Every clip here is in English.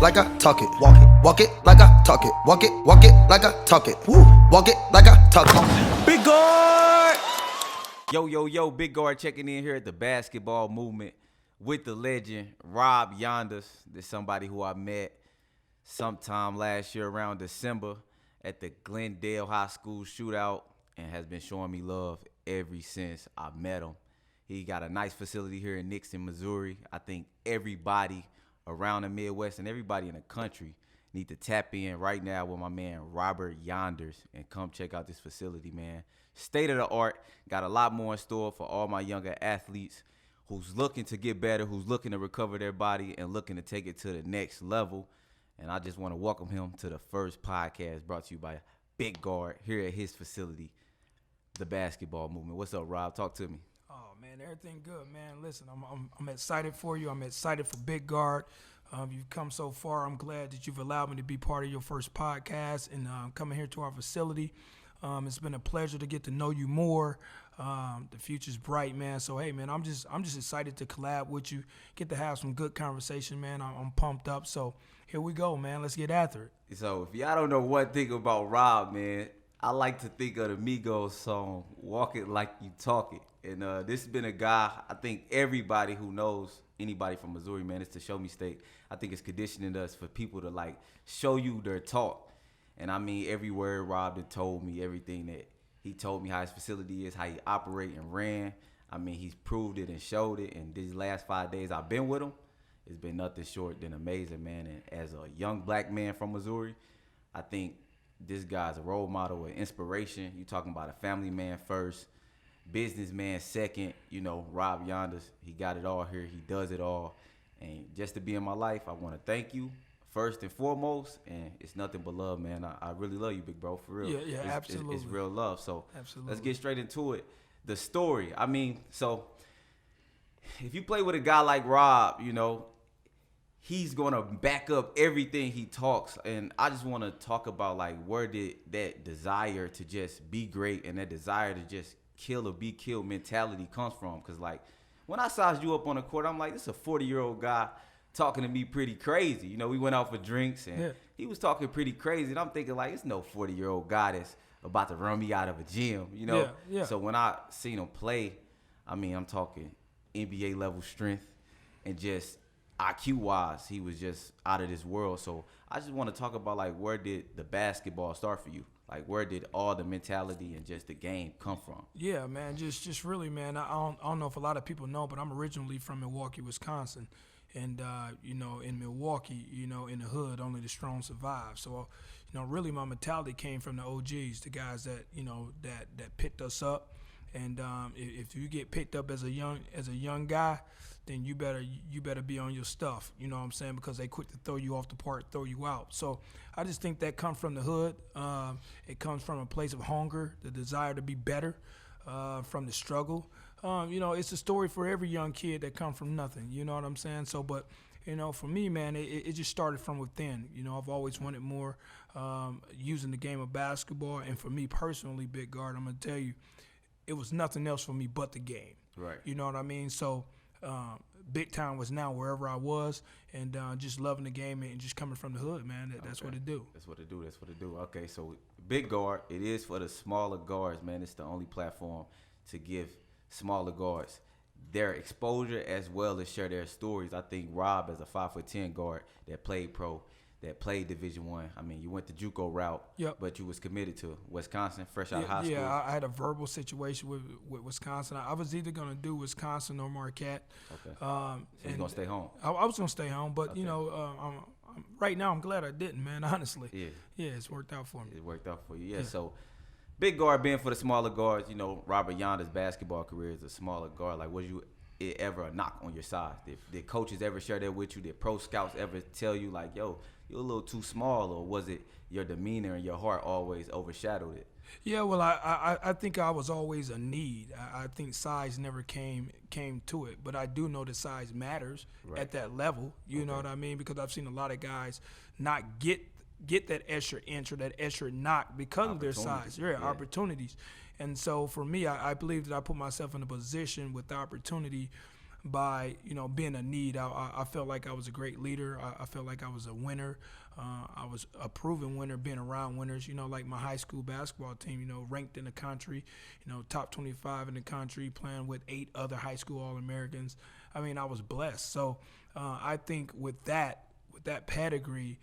like I talk it. Walk it like I talk it. Walk it like I talk it. Woo. Walk it like I talk it. Big guard. Yo, Big Guard checking in here at the basketball movement with the legend, Rob Yanders. This is somebody who I met sometime last year around December at the Glendale High School shootout and has been showing me love ever since I met him. He got a nice facility here in Nixon, Missouri. I think everybody around the Midwest and everybody in the country need to tap in right now with my man Robert Yanders and come check out this facility, man. State of the art, got a lot more in store for all my younger athletes who's looking to get better, who's looking to recover their body and looking to take it to the next level. And I just want to welcome him to the first podcast brought to you by Big Guard here at his facility, the basketball movement. What's up, Rob? Talk to me. Oh, man, everything good, man. Listen, I'm excited for you. I'm excited for Big Guard. You've come so far. I'm glad that you've allowed me to be part of your first podcast and coming here to our facility. It's been a pleasure to get to know you more. The future's bright, man. So, hey, man, I'm just excited to collab with you, get to have some good conversation, man. I'm pumped up. So here we go, man. Let's get after it. So if y'all don't know one thing about Rob, man, I like to think of the Migos song, Walk It Like You Talk It. And this has been a guy, I think everybody who knows anybody from Missouri, man, it's the show me state. I think it's conditioning us for people to, like, show you their talk. And, I mean, every word Rob had told me, everything that he told me, how his facility is, how he operate and ran. I mean, he's proved it and showed it. And these last 5 days I've been with him, it's been nothing short than amazing, man. And as a young black man from Missouri, I think this guy's a role model, an inspiration. You talking about a family man first, businessman second. You know, Rob Yanders, he got it all here. He does it all. And just to be in my life, I want to thank you first and foremost. And it's nothing but love, man. I really love you, big bro, for real. Yeah, absolutely. It's real love. So absolutely. Let's get straight into it. The story. I mean, so if you play with a guy like Rob, you know, he's going to back up everything he talks. And I just want to talk about, like, where did that desire to just be great and that desire to just kill or be killed mentality comes from? Because, like, when I sized you up on the court, I'm like, this is a 40-year-old guy talking to me pretty crazy. You know, we went out for drinks, and he was talking pretty crazy. And I'm thinking, like, it's no 40-year-old guy that's about to run me out of a gym, you know? Yeah. So when I seen him play, I mean, I'm talking NBA-level strength and just IQ-wise, he was just out of this world. So I just want to talk about, like, where did the basketball start for you? Like, where did all the mentality and just the game come from? Yeah, man, just really, man. I don't know if a lot of people know, but I'm originally from Milwaukee, Wisconsin. And, you know, in Milwaukee, you know, in the hood, only the strong survive. So, you know, really my mentality came from the OGs, the guys that, you know, that picked us up. And if you get picked up as a young guy, then you better be on your stuff, you know what I'm saying, because they quick to throw you off the park, throw you out. So I just think that comes from the hood. It comes from a place of hunger, the desire to be better, from the struggle. You know, it's a story for every young kid that come from nothing, you know what I'm saying? So, but, you know, for me, man, it just started from within. You know, I've always wanted more using the game of basketball. And for me personally, Big Guard, I'm going to tell you, it was nothing else for me but the game. Right. You know what I mean? So Big Time was now wherever I was, and just loving the game and just coming from the hood, man. That's what it do. That's what it do. Okay, so Big Guard, it is for the smaller guards, man. It's the only platform to give smaller guards their exposure as well as share their stories. I think Rob, as a 5'10" guard that played pro, that played Division I mean, you went the JUCO route, but you was committed to Wisconsin, fresh out of high school. Yeah, I had a verbal situation with Wisconsin. I was either going to do Wisconsin or Marquette. Okay. So you're going to stay home? I was going to stay home, but, you know, right now I'm glad I didn't, man, honestly. Yeah, it's worked out for me. It worked out for you, yeah. So Big Guard being for the smaller guards, you know, Robert Yanders' basketball career is a smaller guard. Like, was you ever a knock on your size? Did coaches ever share that with you? Did pro scouts ever tell you, like, yo, you're a little too small, or was it your demeanor and your heart always overshadowed it? Yeah, well, I think I was always a need. I think size never came to it, but I do know that size matters at that level. You know what I mean? Because I've seen a lot of guys not get that extra inch or that extra knock because of their size. Opportunities. And so for me, I believe that I put myself in a position with the opportunity by, being a need. I felt like I was a great leader. I felt like I was a winner. I was a proven winner being around winners, like my high school basketball team, ranked in the country, top 25 in the country, playing with 8 other high school All-Americans. I mean, I was blessed. So I think with that pedigree,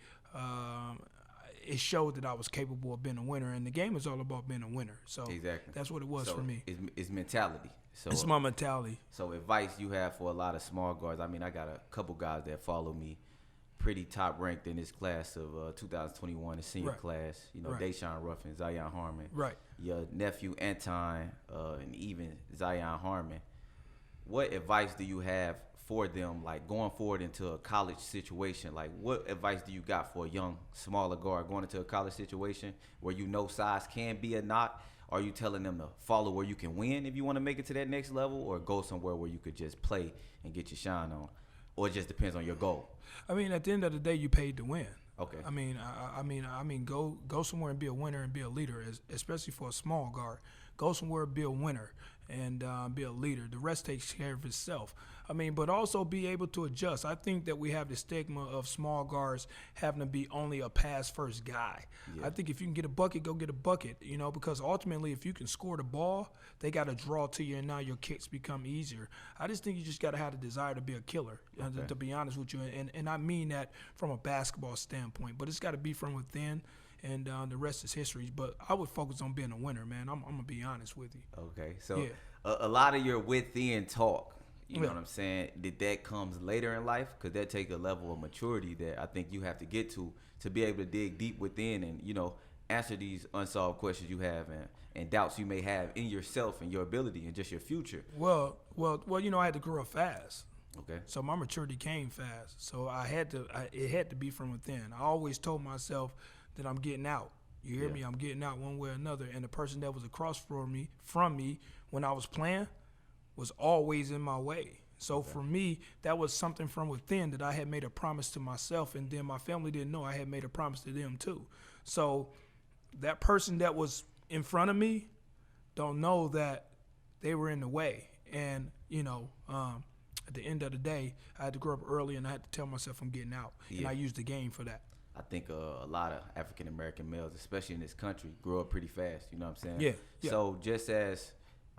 it showed that I was capable of being a winner, and the game is all about being a winner. So Exactly. that's what it was for me. It's mentality. So It's my mentality. So advice you have for a lot of small guards. I mean, I got a couple guys that follow me, pretty top ranked in this class of 2021, the senior Right. class. Right. Deshaun Ruffin, Zion Harmon, Right. your nephew Anton, and even Zion Harmon. What advice do you have for them, like going forward into a college situation? Like, what advice do you got for a young, smaller guard going into a college situation where size can be a knock? Are you telling them to follow where you can win if you want to make it to that next level, or go somewhere where you could just play and get your shine on? Or it just depends on your goal? I mean, at the end of the day, you paid to win. Okay. I mean, go somewhere and be a winner and be a leader, especially for a small guard. Go somewhere, be a winner, and be a leader. The rest takes care of itself. I mean, but also be able to adjust. I think that we have the stigma of small guards having to be only a pass first guy. Yeah. I think if you can get a bucket, go get a bucket, because ultimately if you can score the ball, they got to draw to you, and now your kicks become easier. I just think you just got to have the desire to be a killer, to be honest with you. And I mean that from a basketball standpoint, but it's got to be from within. And the rest is history. But I would focus on being a winner, man. I'm going to be honest with you. Okay. So Yeah. a lot of your within talk, you know Yeah. what I'm saying, that comes later in life, because that takes a level of maturity that I think you have to get to be able to dig deep within and, answer these unsolved questions you have and doubts you may have in yourself and your ability and just your future. Well, I had to grow up fast. Okay. So my maturity came fast. So it had to be from within. I always told myself that I'm getting out. You hear Yeah. me? I'm getting out one way or another. And the person that was across from me when I was playing was always in my way. So for me, that was something from within that I had made a promise to myself, and then my family didn't know I had made a promise to them too. So that person that was in front of me don't know that they were in the way. And, at the end of the day, I had to grow up early, and I had to tell myself I'm getting out. And Yeah. I used the game for that. I think a lot of African American males, especially in this country, grow up pretty fast. You know what I'm saying? Yeah. So just as,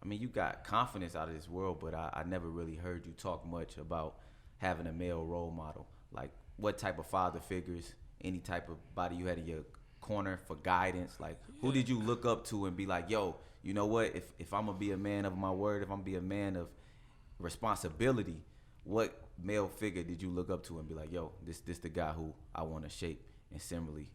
you got confidence out of this world, but I never really heard you talk much about having a male role model. Like, what type of father figures, any type of body you had in your corner for guidance? Like, who did you look up to and be like, yo, you know what? If I'm going to be a man of my word, if I'm going to be a man of responsibility, what male figure did you look up to and be like, yo, this the guy who I want to shape and similarly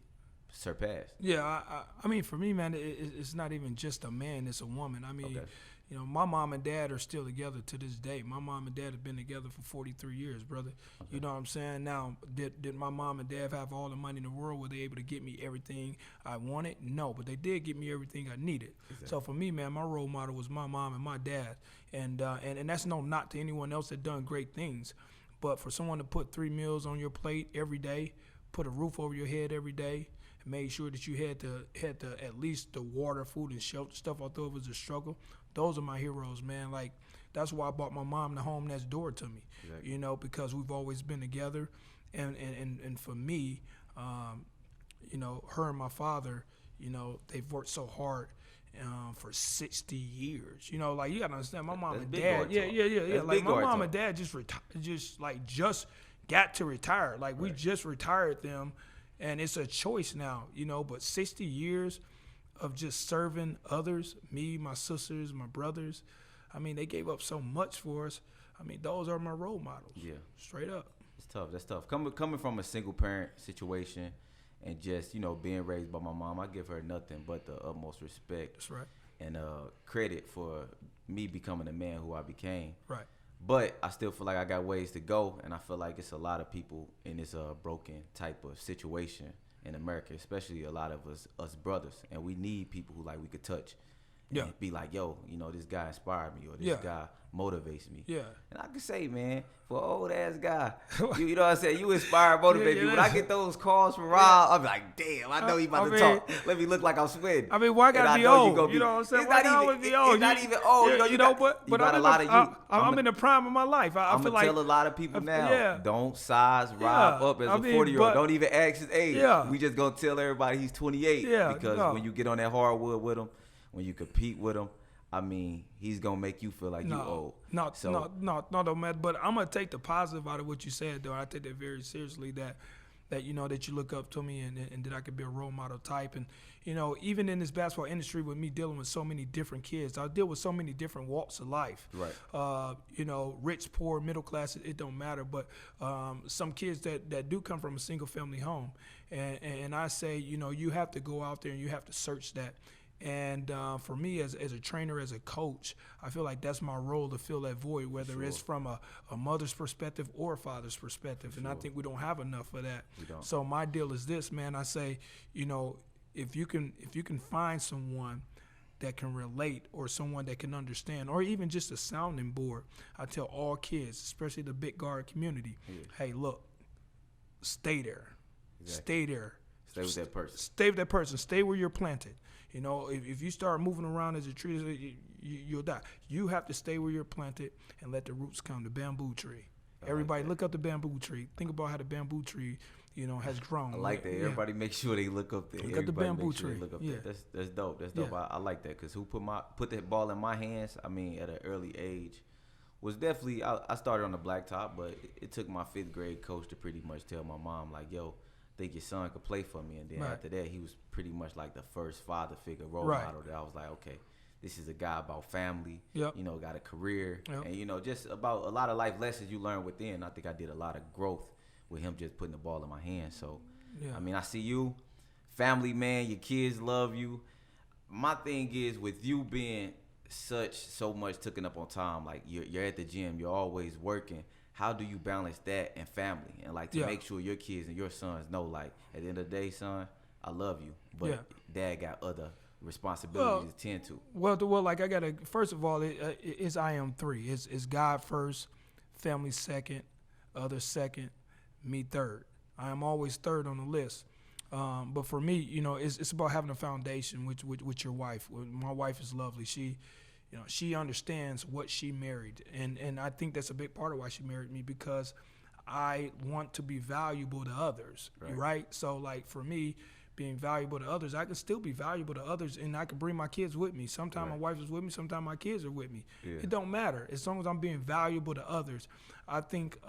surpass? Yeah, I mean, for me, man, it's not even just a man; it's a woman. I mean, Okay. My mom and dad are still together to this day. My mom and dad have been together for 43 years, brother. Okay. You know what I'm saying? Now, did my mom and dad have all the money in the world? Were they able to get me everything I wanted? No, but they did get me everything I needed. Exactly. So for me, man, my role model was my mom and my dad, and that's no knock to anyone else that done great things, but for someone to put 3 meals on your plate every day, put a roof over your head every day, and made sure that you had to at least the water, food, and shelter stuff. Although it was a struggle, those are my heroes, man. Like, that's why I bought my mom the home next door to me. Exactly. Because we've always been together, and for me, her and my father, they've worked so hard. For 60 years, you gotta understand. My mom That's and big dad, guard yeah. talk. Like Big my guard mom talk. and dad just got to retire. Like we Right. just retired them, and it's a choice now, But 60 years of just serving others, me, my sisters, my brothers. I mean, they gave up so much for us. I mean, those are my role models. Yeah. Straight up. It's tough. That's tough. Coming from a single parent situation and just, being raised by my mom, I give her nothing but the utmost respect That's right. and credit for me becoming the man who I became. Right. But I still feel like I got ways to go, and I feel like it's a lot of people in this broken type of situation in America, especially a lot of us brothers, and we need people who we could touch Yeah. and be like, yo, you know, this guy inspired me, or this Yeah. guy motivates me. Yeah. And I can say, man, for an old ass guy, you know what I'm saying? You inspire, motivate me. When I get those calls from Rob, I'm like, damn, I know he about to talk. Let me look like I'm sweating. I mean, why And gotta I be know old? gonna You know what I'm saying? It's Why not gotta even, always be old? It's not even old. Yeah, you know, but you got I'm a lot of youth. I'm in the prime of my life. I I'm feel gonna like tell a lot of people now, yeah. don't size Rob up as a 40-year-old. but- Don't even ask his age. Yeah. We just gonna tell everybody he's 28 Yeah, because no. when you get on that hardwood with him, when you compete with him, I mean, he's gonna make you feel like you old. No, So- no, man. But I'm gonna take the positive out of what you said, though. I take that very seriously. That you know that you look up to me and that I could be a role model type. And you know, even in this basketball industry, with me dealing with so many different kids, I deal with so many different walks of life. Right. You know, rich, poor, middle class, it don't matter. But some kids that do come from a single family home, and I say, you know, you have to go out there and you have to search that. And for me, as a trainer, as a coach, I feel like that's my role to fill that void, whether it's from a mother's perspective or a father's perspective. And I think we don't have enough of that. We don't. So my deal is this, man. I say, you know, if you can find someone that can relate or someone that can understand or even just a sounding board, I tell all kids, especially the big guard community, hey, look, stay there. Exactly. Stay there. Stay with that person. Stay with that person. Stay where you're planted. You know, if you start moving around as a tree, you'll die. You have to stay where you're planted and let the roots come. The bamboo tree. Everybody look up the bamboo tree. Think about how the bamboo tree, you know, has grown. I like that. Yeah. Everybody make sure they look up there. Look at the Everybody bamboo make sure they tree. Look up Yeah. there. That's dope. That's dope. Yeah. I like that because who put that ball in my hands, I mean, at an early age, was definitely, I started on the blacktop, but it took my 5th grade coach to pretty much tell my mom, like, yo, think your son could play for me. And then after that, he was pretty much like the first father figure, role model that I was like, okay, this is a guy about family, you know, got a career, and, you know, just about a lot of life lessons you learn within. I think I did a lot of growth with him just putting the ball in my hands. So, I mean, I see you, family man, your kids love you. My thing is with you being so much taken up on time, like you're at the gym, you're always working. How do you balance that and family and like to make sure your kids and your sons know, like, at the end of the day, son, I love you, but dad got other responsibilities to tend to. Well, like I gotta. First of all, it's I am 3. It's God first, family second, others second, me third. I am always third on the list. But for me, you know, it's about having a foundation with your wife. My wife is lovely. She, you know, she understands what she married, and I think that's a big part of why she married me, because I want to be valuable to others, right? So, like, for me, being valuable to others, I can still be valuable to others, and I can bring my kids with me. Sometimes my wife is with me, sometimes my kids are with me. It don't matter. As long as I'm being valuable to others, I think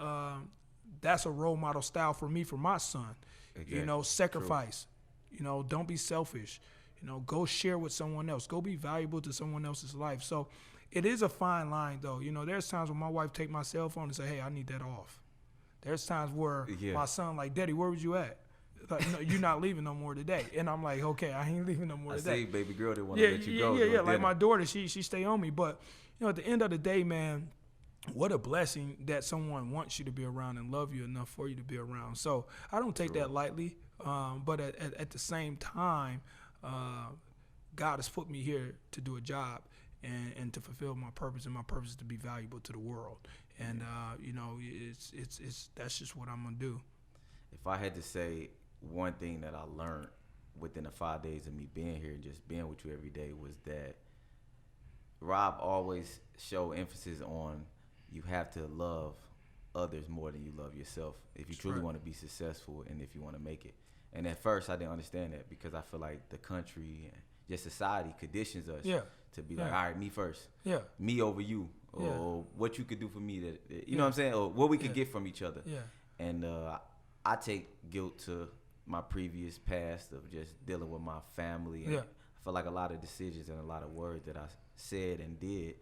that's a role model style for me, for my son. Exactly. You know, sacrifice. True. You know, don't be selfish. You know, go share with someone else. Go be valuable to someone else's life. So it is a fine line, though. You know, there's times when my wife take my cell phone and say, hey, I need that off. There's times where my son like, Daddy, where was you at? Like, no, you're not leaving no more today. And I'm like, okay, I ain't leaving no more today. I see, baby girl didn't want to let you go. Yeah. Like my daughter, she stay on me. But, you know, at the end of the day, man, what a blessing that someone wants you to be around and love you enough for you to be around. So I don't take that lightly. But at the same time, God has put me here to do a job and to fulfill my purpose, and my purpose is to be valuable to the world. And you know, it's that's just what I'm gonna do. If I had to say one thing that I learned within the 5 days of me being here and just being with you every day was that Rob always showed emphasis on you have to love others more than you love yourself if you truly want to be successful and if you want to make it. And at first I didn't understand that because I feel like the country and just society conditions us to be like, all right, me first, me over you, or what you could do for me that you know what I'm saying, or what we could get from each other. And I take guilt to my previous past of just dealing with my family. And I feel like a lot of decisions and a lot of words that I said and did,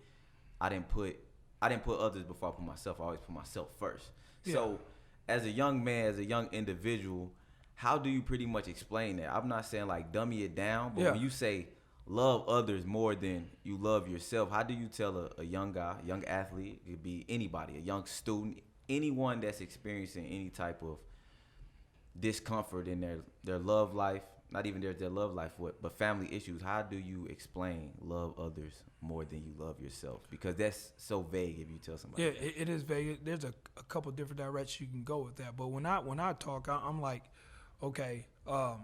I didn't put others before I put myself. I always put myself first. So as a young man, as a young individual, how do you pretty much explain that? I'm not saying like dummy it down, but when you say love others more than you love yourself, how do you tell a young guy, a young athlete, it could be anybody, a young student, anyone that's experiencing any type of discomfort in their love life, not even their love life, but family issues. How do you explain love others more than you love yourself? Because that's so vague if you tell somebody. Yeah, that. it is vague. There's a couple different directions you can go with that. But when I talk, I'm like, okay. I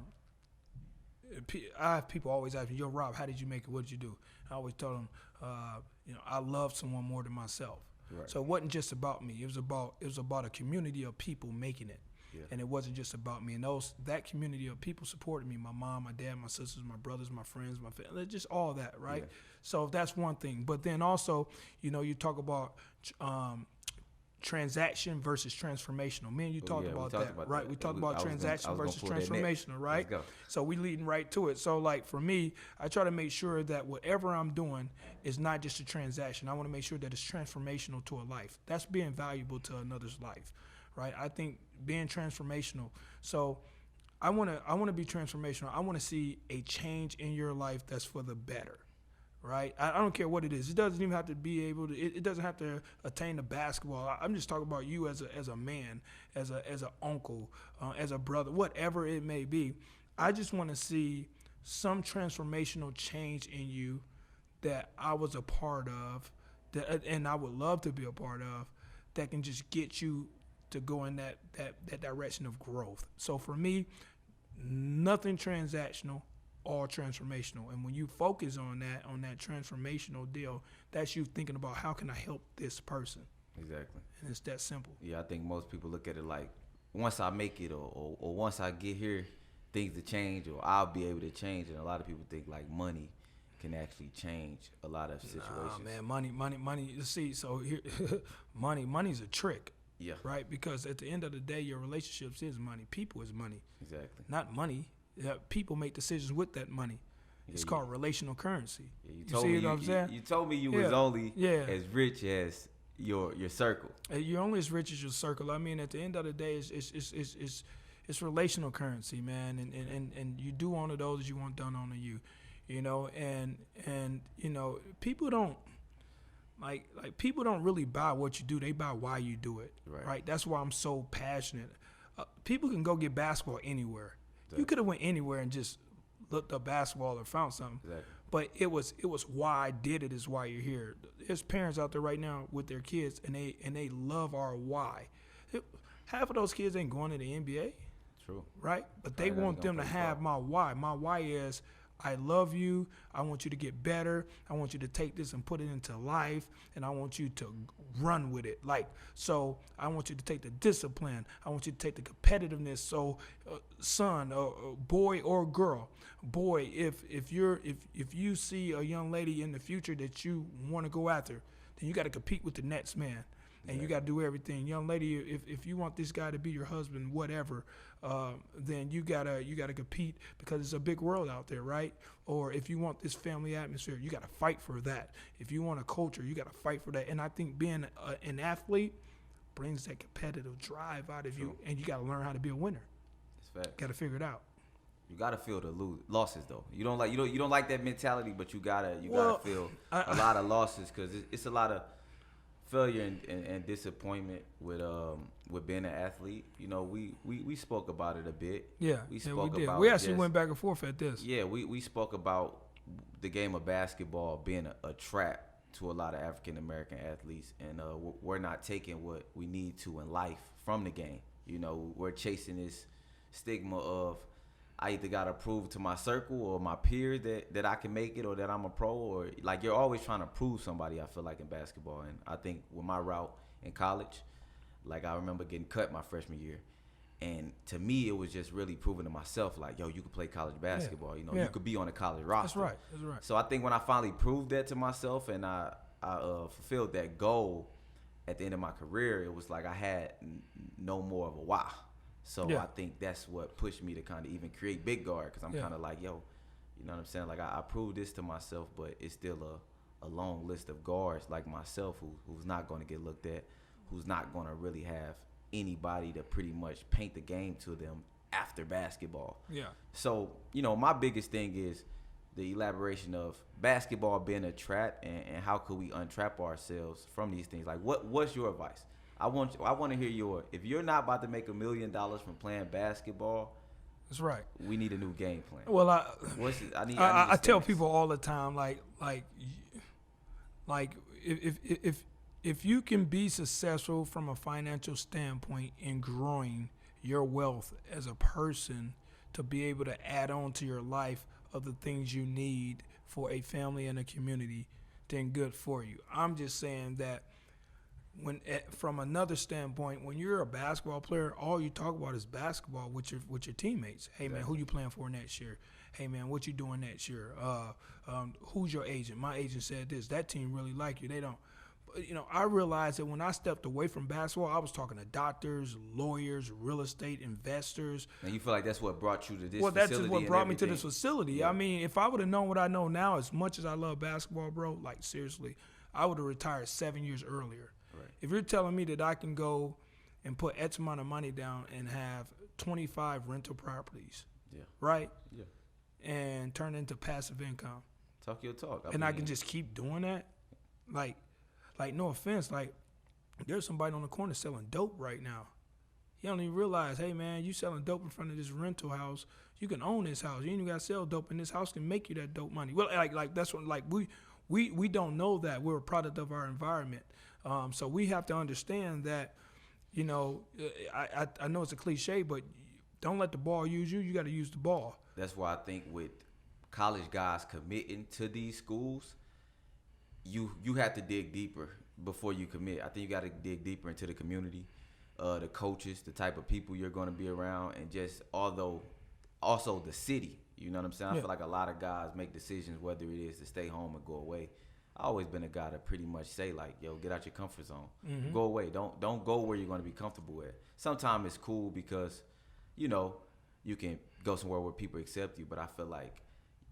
have people always ask me, "Yo, Rob, how did you make it? What did you do?" I always tell them, I love someone more than myself. Right. So it wasn't just about me. It was about a community of people making it. Yeah. And it wasn't just about me. And that community of people supported me. My mom, my dad, my sisters, my brothers, my friends, my family, just all that, right? Yeah. So that's one thing. But then also, you talk about transaction versus transformational. Me and you talked about that, right? We talked about transaction versus transformational, right? Let's go. So we leading right to it. So like for me, I try to make sure that whatever I'm doing is not just a transaction. I want to make sure that it's transformational to a life. That's being valuable to another's life, right? I think being transformational. So I want to be transformational. I want to see a change in your life that's for the better. Right, I don't care what it is. It doesn't even have to be able to. It doesn't have to attain the basketball. I'm just talking about you as a man, as an uncle, as a brother, whatever it may be. I just want to see some transformational change in you that I was a part of, and I would love to be a part of, that can just get you to go in that direction of growth. So for me, nothing transactional. All transformational. And when you focus on that transformational deal, that's you thinking about how can I help this person. Exactly. And it's that simple. Yeah, I think most people look at it like once I make it or once I get here, things to change or I'll be able to change. And a lot of people think like money can actually change a lot of situations. Nah, man, money. You see, so here, money's a trick. Yeah. Right? Because at the end of the day, your relationships is money. People is money. Exactly. Not money. People make decisions with that money. It's called relational currency. Yeah, you see what I'm saying? You told me you was only as rich as your circle. You're only as rich as your circle. I mean, at the end of the day, it's relational currency, man. And you do unto those you want done unto you, and people don't like people don't really buy what you do. They buy why you do it. Right? That's why I'm so passionate. People can go get basketball anywhere. You could have went anywhere and just looked up basketball or found something. Exactly. But it was why I did it is why you're here. There's parents out there right now with their kids and they love our why. Half of those kids ain't going to the NBA. True. Right? But they want them to have my why. My why is I love you. I want you to get better. I want you to take this and put it into life, and I want you to run with it. So I want you to take the discipline. I want you to take the competitiveness. So, son, boy or girl, boy, if you see a young lady in the future that you want to go after, then you got to compete with the next man. And you got to do everything. Young lady, if you want this guy to be your husband, whatever, then you gotta compete because it's a big world out there, right? Or if you want this family atmosphere, you got to fight for that. If you want a culture, you got to fight for that. And I think being an athlete brings that competitive drive out of you, and you got to learn how to be a winner. It's fact. Got to figure it out. You gotta feel the losses though. You don't like that mentality, but you gotta feel a lot of losses because it's a lot of failure and disappointment with being an athlete. We spoke about it a bit. Yeah, we spoke did. about We actually went back and forth at this. Yeah, we spoke about the game of basketball being a trap to a lot of African American athletes, and we're not taking what we need to in life from the game. We're chasing this stigma of I either gotta prove to my circle or my peers that I can make it or that I'm a pro, or like you're always trying to prove somebody. I feel like in basketball, and I think with my route in college, like I remember getting cut my freshman year, and to me it was just really proving to myself like, yo, you could play college basketball. You could be on a college roster. That's right. So I think when I finally proved that to myself and I fulfilled that goal at the end of my career, it was like I had no more of a why. So I think that's what pushed me to kind of even create Big Guard, because I'm kind of like, yo, you know what I'm saying? Like I proved this to myself, but it's still a long list of guards like myself who's not going to get looked at, who's not going to really have anybody to pretty much paint the game to them after basketball. Yeah. So, my biggest thing is the elaboration of basketball being a trap and how could we untrap ourselves from these things? Like what's your advice? I want to hear if you're not about to make $1 million from playing basketball, That's right. We need a new game plan. Well, I tell people all the time, like if you can be successful from a financial standpoint in growing your wealth as a person to be able to add on to your life of the things you need for a family and a community, then good for you. I'm just saying that from another standpoint, when you're a basketball player, all you talk about is basketball with your teammates. Hey man, who you playing for next year? Hey man, what you doing next year? Who's your agent? My agent said this. That team really like you. They don't. You know, I realized that when I stepped away from basketball, I was talking to doctors, lawyers, real estate investors. And you feel like that's what brought you to this Well, facility? that's just what brought me to this facility. Yeah. I mean, if I would have known what I know now, as much as I love basketball, bro, like seriously, I would have retired 7 years earlier. Right. If you're telling me that I can go and put X amount of money down and have 25 rental properties, Yeah. right? Yeah. And turn into passive income. Talk your talk. And I can just keep doing that, like no offense, like there's somebody on the corner selling dope right now. You don't even realize, hey man, you selling dope in front of this rental house. You can own this house. You ain't even gotta sell dope, and this house can make you that dope money. Well, like that's what we don't know that. We're a product of our environment. So we have to understand that, you know, I know it's a cliche, but don't let the ball use you. You got to use the ball. That's why I think with college guys committing to these schools, you have to dig deeper before you commit. I think you got to dig deeper into the community, the coaches, the type of people you're going to be around, and just also the city. You know what I'm saying? I feel like a lot of guys make decisions whether it is to stay home or go away. I always been a guy to pretty much say like, yo, get out your comfort zone. Mm-hmm. Go away. Don't go where you're going to be comfortable at. Sometimes it's cool because, you know, you can go somewhere where people accept you, but I feel like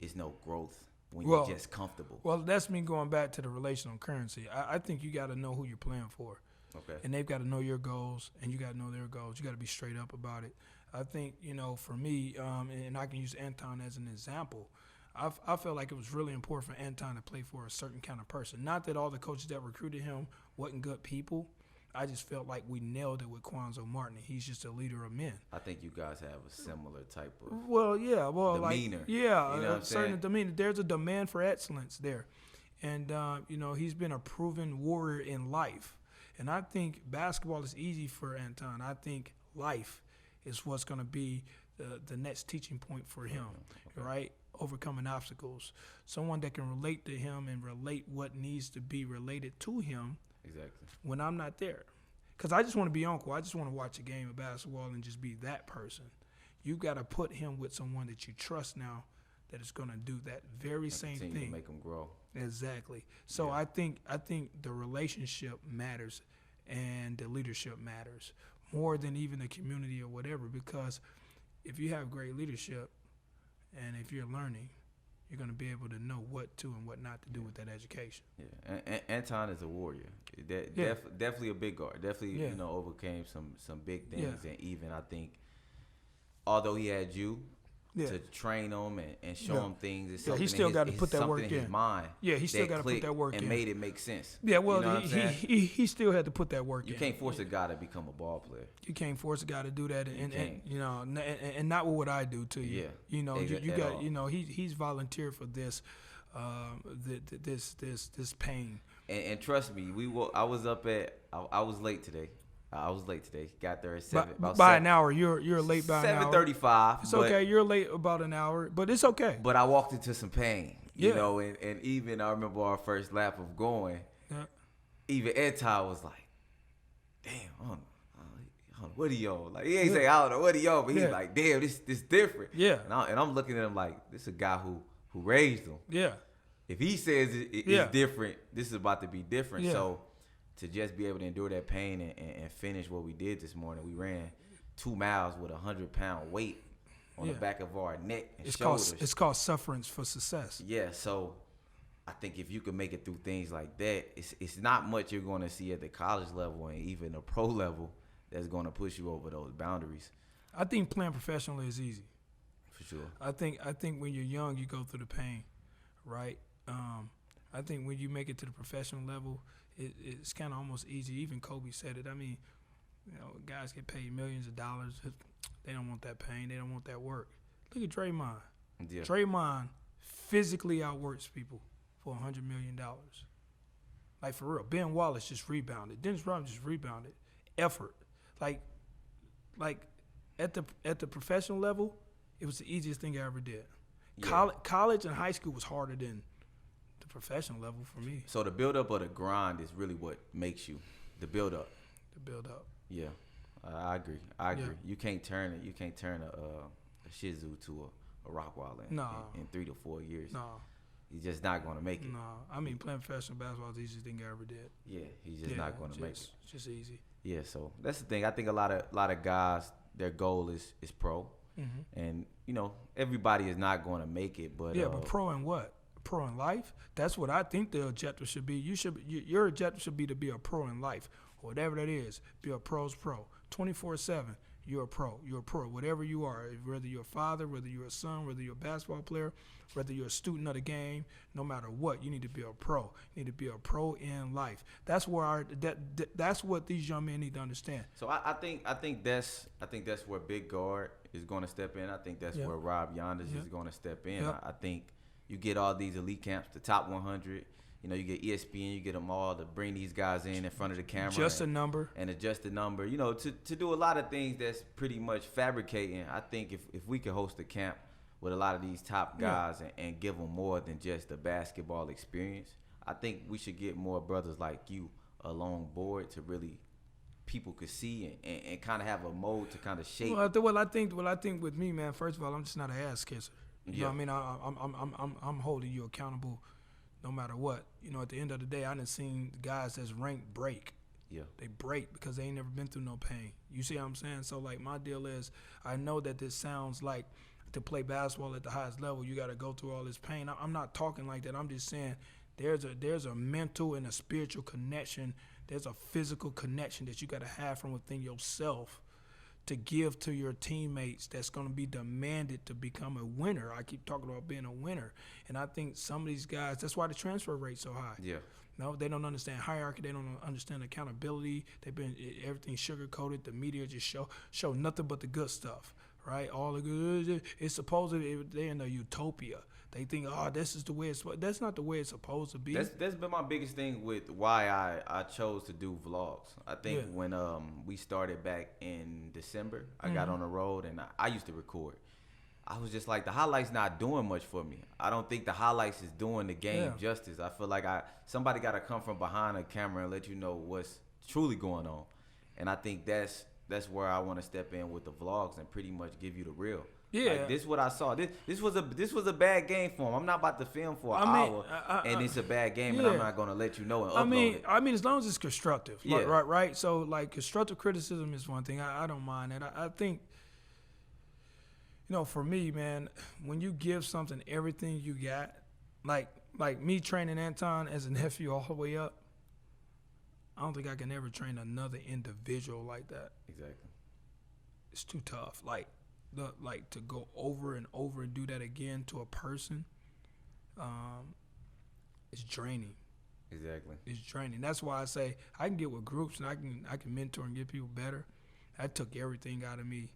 it's no growth when you're just comfortable. Well, that's me going back to the relational currency. I think you got to know who you're playing for. Okay. And they've got to know your goals, and you got to know their goals. You got to be straight up about it. I think, you know, for me, and I can use Anton as an example, I felt like it was really important for Anton to play for a certain kind of person. Not that all the coaches that recruited him wasn't good people. I just felt like we nailed it with Quanzo Martin. He's just a leader of men. I think you guys have a similar type of demeanor. You know A certain demeanor. There's a demand for excellence there. And, you know, he's been a proven warrior in life. And I think basketball is easy for Anton. I think life is what's going to be the next teaching point for him, right? Overcoming obstacles. Someone that can relate to him and relate what needs to be related to him. Exactly. When I'm not there. Because I just want to be uncle. I just want to watch a game of basketball and just be that person. You got to put him with someone that you trust now that is going to do that very same thing. To make him grow. Exactly. So I think the relationship matters and the leadership matters more than even the community or whatever, because if you have great leadership and if you're learning, you're going to be able to know what to and what not to do with that education. Yeah, Anton is a warrior. Definitely a big guard. Definitely, you know, overcame some big things. And even I think, although he had you to train him and show him things, it's something he still got to put that work in his mind. Yeah, he still got to put that work in. And made it make sense. Yeah, well, you know he still had to put that work in. You can't force a guy to become a ball player. You can't force a guy to do that, and you know, and not with what I do to you. Yeah, you know, you got, you know, he's volunteered for this, this pain. And trust me, I was late today. Got there at 7. An hour. You're late by an hour. 7:35. It's okay. You're late about an hour, but it's okay. But I walked into some pain, you know, and even I remember our first lap of going. Yeah. Even Anton was like, "Damn, I don't know, what are y'all?" Like he ain't say I don't know what are y'all, but he's like, "Damn, this different." Yeah. And I'm looking at him like, this is a guy who raised him. Yeah. If he says it's different, this is about to be different. Yeah. So to just be able to endure that pain and finish what we did this morning, we ran 2 miles with a 100-pound weight on the back of our neck and shoulders. It's called sufferance for success. Yeah, so I think if you can make it through things like that, it's not much you're going to see at the college level and even the pro level that's going to push you over those boundaries. I think playing professionally is easy. For sure. I think when you're young, you go through the pain, right? I think when you make it to the professional level, it's kind of almost easy. Even Kobe said it. I mean, you know, guys get paid millions of dollars. They don't want that pain. They don't want that work. Look at Draymond. Yeah. Draymond physically outworks people for $100 million. Like, for real. Ben Wallace just rebounded. Dennis Rodman just rebounded. Effort. Like at the professional level, it was the easiest thing I ever did. Yeah. College and high school was harder than the professional level for me. So the build-up of the grind is really what makes you. The build-up. The build-up. Yeah. I agree. I agree. Yeah. You can't turn it. You can't turn a Shih Tzu to a Rockwall in 3 to 4 years. No. He's just not going to make it. No. I mean, playing professional basketball is the easiest thing I ever did. Yeah, he's just not going to make it. It's just easy. Yeah, so that's the thing. I think a lot of guys, their goal is pro, and everybody is not going to make it. But but pro in what? Pro in life? That's what I think the objective should be. Your objective should be to be a pro in life, whatever that is. Be a pro's pro, 24/7. You're a pro. You're a pro. Whatever you are, whether you're a father, whether you're a son, whether you're a basketball player, whether you're a student of the game, no matter what, you need to be a pro. You need to be a pro in life. That's where that's what these young men need to understand. So I think that's where Big Guard is going to step in. I think that's where Rob Yanders is going to step in. I think you get all these elite camps, the top 100. You get ESPN, you get them all to bring these guys in front of the camera. Just a number. And adjust the number. To do a lot of things that's pretty much fabricating. I think if we could host a camp with a lot of these top guys and give them more than just the basketball experience, I think we should get more brothers like you along board to really people could see and kind of have a mode to kind of shape. Well, I think with me, man, first of all, I'm just not an ass kisser. You know what I mean? I'm holding you accountable no matter what. At the end of the day, I done seen guys that's ranked break. Yeah. They break because they ain't never been through no pain. You see what I'm saying? So, like, my deal is, I know that this sounds like to play basketball at the highest level, you got to go through all this pain. I'm not talking like that. I'm just saying there's a mental and a spiritual connection. There's a physical connection that you got to have from within yourself to give to your teammates that's going to be demanded to become a winner. I keep talking about being a winner. And I think some of these guys, that's why the transfer rate's so high. Yeah. No, they don't understand hierarchy. They don't understand accountability. They've been everything sugar-coated. The media just show nothing but the good stuff, right? All the good. It's supposed to be, they're in a utopia. They think, this is the way it's. That's not the way it's supposed to be. That's been my biggest thing with why I chose to do vlogs. I think when we started back in December, I got on the road and I used to record. I was just like, the highlights not doing much for me. I don't think the highlights is doing the game justice. I feel like somebody got to come from behind a camera and let you know what's truly going on. And I think that's where I want to step in with the vlogs and pretty much give you the real. Yeah, like, this is what I saw. This was a bad game for him. I'm not about to film for an hour and it's a bad game and I'm not gonna let you know and upload it. I mean, as long as it's constructive, right. So, like, constructive criticism is one thing. I don't mind that. I think, for me, man, when you give something everything you got, like me training Anton as a nephew all the way up, I don't think I can ever train another individual like that. Exactly. It's too tough. To go over and over and do that again to a person, it's draining. Exactly. It's draining. That's why I say I can get with groups and I can mentor and get people better. That took everything out of me,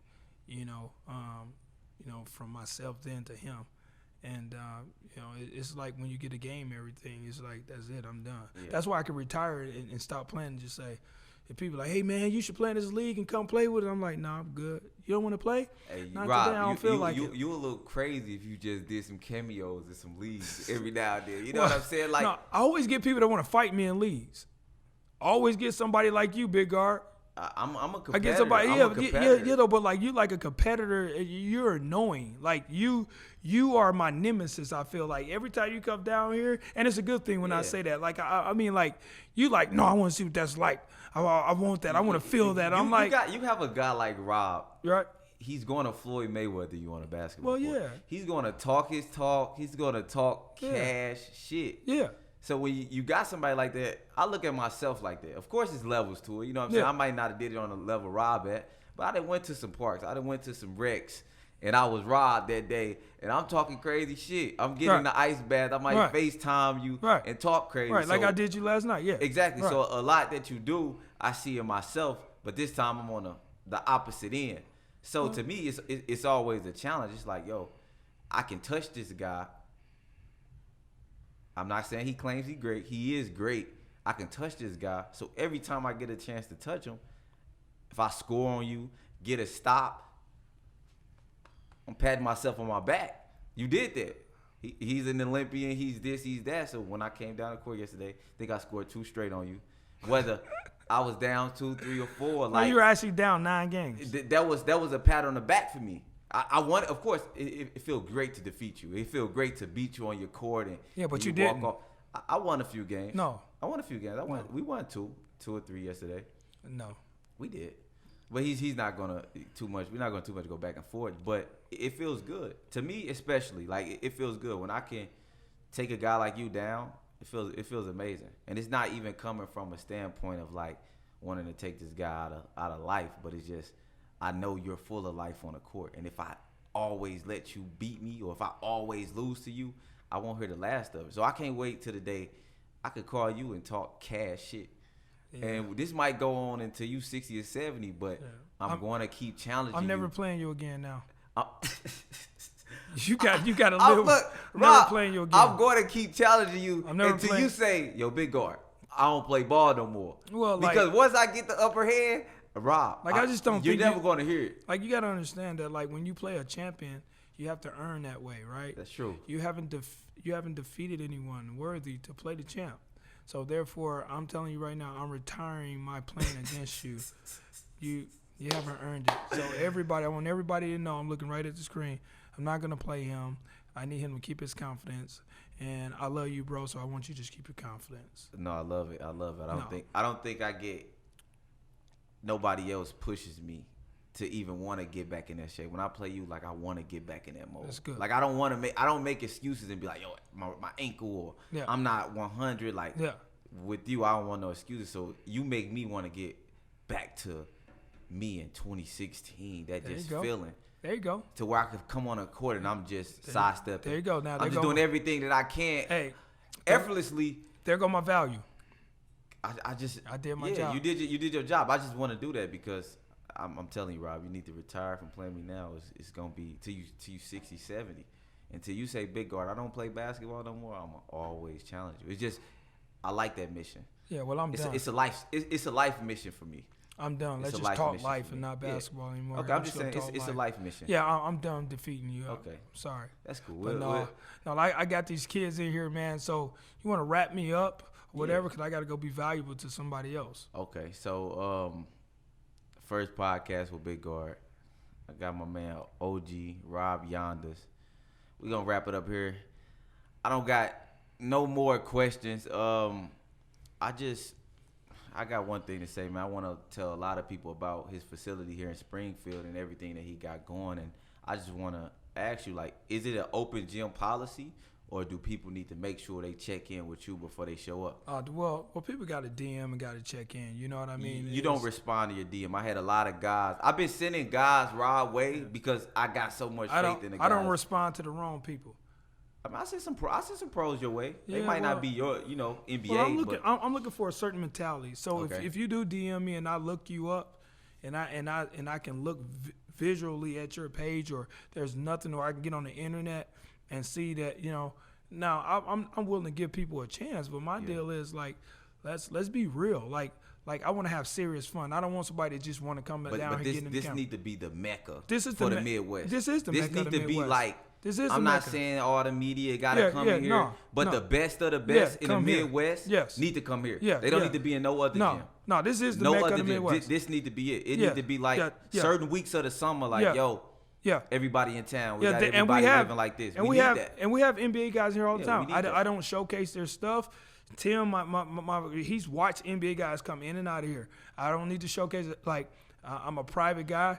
from myself then to him. And, it's like when you get a game, everything, it's like, that's it, I'm done. Yeah. That's why I could retire and stop playing and just say, if people are like, hey, man, you should play in this league and come play with it. I'm like, nah, I'm good. You don't want to play? Hey, Not Rob, today, I don't feel like it. You a little crazy if you just did some cameos in some leagues every now and then. You know what I'm saying? Like, no, I always get people that want to fight me in leagues. I always get somebody like you, Big Guard. I'm a competitor. I get somebody, I'm a competitor. but like you, like a competitor, you're annoying. Like you are my nemesis. I feel like every time you come down here, and it's a good thing when I say that. Like I mean, like you, like no, I want to see what that's like. I want that. I want to feel that. I'm like, you have a guy like Rob, right? He's going to Floyd Mayweather you on a basketball court. Yeah. He's going to talk his talk. He's going to talk cash shit. Yeah. So when you got somebody like that, I look at myself like that. Of course, there's levels to it. You know what I'm saying? I might not have did it on the level Rob at, but I done went to some parks. I done went to some wrecks, and I was Rob that day, and I'm talking crazy shit. I'm getting the ice bath. I might FaceTime you and talk crazy. Right, like I did you last night, Exactly. So a lot that you do, I see in myself, but this time I'm on the opposite end. So to me, it's always a challenge. It's like, yo, I can touch this guy. I'm not saying he claims he's great. He is great. I can touch this guy. So every time I get a chance to touch him, if I score on you, get a stop, I'm patting myself on my back. You did that. He's an Olympian. He's this, he's that. So when I came down the court yesterday, I think I scored 2 straight on you. Whether I was down 2, 3, or 4, like you were actually down 9 games. That was a pat on the back for me. I want, of course, it feels great to defeat you. It feels great to beat you on your court and but you you didn't. walk off. I won a few games. No, I won a few games. We won 2 or 3 yesterday. No, we did. But he's not gonna too much. We're not gonna too much go back and forth. But it feels good to me, especially. Like it feels good when I can take a guy like you down. It feels amazing, and it's not even coming from a standpoint of like wanting to take this guy out of life. But it's just I know you're full of life on the court, and if I always let you beat me, or if I always lose to you, I won't hear the last of it. So I can't wait till the day I could call you and talk cash shit. Yeah. And this might go on until you 60 or 70, but I'm going to keep challenging you. I'm never playing you again now. You got to live. Look, never Rob, playing you again. I'm going to keep challenging you until you say, yo, big guard, I don't play ball no more. Well, because once I get the upper hand, Rob, I just don't you're think never going to hear it. Like, you got to understand that, like, when you play a champion, you have to earn that way, right? That's true. You haven't defeated anyone worthy to play the champ. So therefore, I'm telling you right now, I'm retiring my playing against you. You haven't earned it. So I want everybody to know, I'm looking right at the screen. I'm not gonna play him. I need him to keep his confidence. And I love you, bro. So I want you to just keep your confidence. No, I love it. I don't think I get nobody else pushes me to even want to get back in that shape. When I play you, like I want to get back in that mode. That's good. Like I don't make excuses and be like, yo, my ankle or I'm not 100. Like with you, I don't want no excuses. So you make me want to get back to me in 2016. That just feeling. There you go. To where I could come on a court and I'm just sidestepping. There you go. Now I'm just doing everything that I can. Effortlessly. There go my value. I did my job. You did your job. I just want to do that because I'm telling you, Rob, you need to retire from playing me now. It's gonna be till you 60, 70. Until you say, big guard, I don't play basketball no more, I'm always challenge you. It's just I like that mission. Yeah, well, I'm done. It's a life mission for me. I'm done. Let's just talk life and not basketball anymore. Okay, I'm just saying it's a life mission. Yeah, I'm done defeating you. Okay. Sorry. That's cool. But I got these kids in here, man. So you want to wrap me up, whatever, because I got to go be valuable to somebody else. Okay, so first podcast with Big Guard. I got my man OG, Rob Yanders. We're going to wrap it up here. I don't got no more questions. I got one thing to say, man. I want to tell a lot of people about his facility here in Springfield and everything that he got going. And I just want to ask you, like, is it an open gym policy, or do people need to make sure they check in with you before they show up? Well, people got to DM and got to check in. You know what I mean? You don't respond to your DM. I had a lot of guys. I've been sending guys Rob way because I got so much faith in the guys. I don't respond to the wrong people. I mean, I sent some pros your way. They might not be your, NBA. Well, I'm looking for a certain mentality. So if you do DM me and I look you up, and I can look visually at your page, or there's nothing, or I can get on the internet and see that, now I'm willing to give people a chance, but my deal is like, let's be real. Like I want to have serious fun. I don't want somebody that just want to come down and get in the camera. This need to be the mecca for the Midwest. This is the mecca of the Midwest. This need to be like. I'm not saying all the media got to come in here, but the best of the best in the Midwest need to come here. They don't need to be in no other gym. No, this is the mecca of the Midwest. This need to be it. It need to be like certain weeks of the summer, like, everybody in town. We got everybody living like this. And we have NBA guys here all the time. I don't showcase their stuff. Tim, he's watched NBA guys come in and out of here. I don't need to showcase it. Like, I'm a private guy.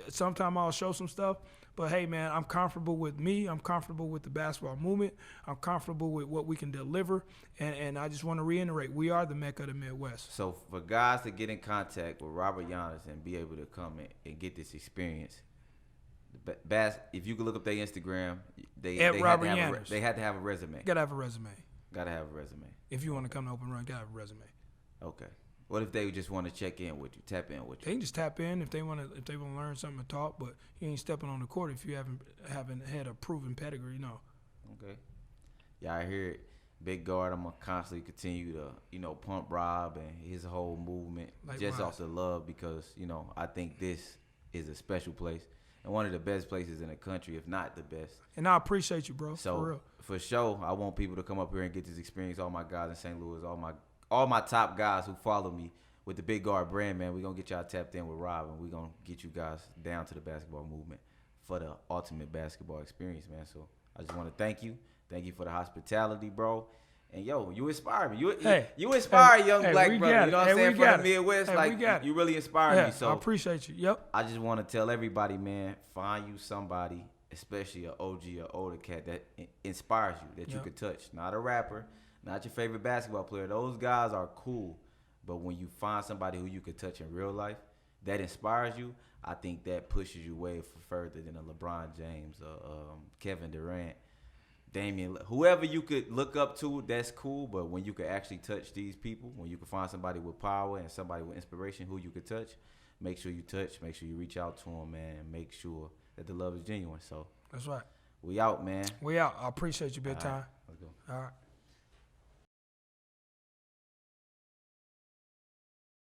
Sometime I'll show some stuff. But, hey, man, I'm comfortable with me. I'm comfortable with the basketball movement. I'm comfortable with what we can deliver. And I just want to reiterate, we are the mecca of the Midwest. So, for guys to get in contact with Robert Yanders and be able to come in and get this experience, if you could look up their Instagram, they had to have a resume. Got to have a resume. Got to have a resume. If you want to come to Open Run, got to have a resume. Okay. What if they just want to check in with you, tap in with They you? can just tap in if they want to learn something to talk, but you ain't stepping on the court if you haven't had a proven pedigree, no. Okay. Yeah, I hear it. Big guard, I'm gonna constantly continue to, pump Rob and his whole movement just Likewise. off the love because, I think this is a special place and one of the best places in the country, if not the best. And I appreciate you, bro. So for real. for sure, I want people to come up here and get this experience. All my guys in St. Louis, all my top guys who follow me with the Big Guard brand, man. We're gonna get y'all tapped in with Rob, and we're gonna get you guys down to the basketball movement for the ultimate basketball experience, man. So I just want to thank you. Thank you for the hospitality, bro. And yo, you inspire me. You inspire young black brother. You know what I'm saying? From the Midwest, you really inspire me. So I appreciate you. Yep. I just want to tell everybody, man, find you somebody, especially an OG or older cat that inspires you, that you could touch. Not a rapper, not your favorite basketball player. Those guys are cool. But when you find somebody who you could touch in real life that inspires you, I think that pushes you way further than a LeBron James or Kevin Durant, Damian, whoever you could look up to, that's cool. But when you could actually touch these people, when you could find somebody with power and somebody with inspiration who you could touch, make sure you touch, make sure you reach out to them, man, and make sure that the love is genuine. So That's right. we out, man. We out. I appreciate you, big time. Let's go. All right.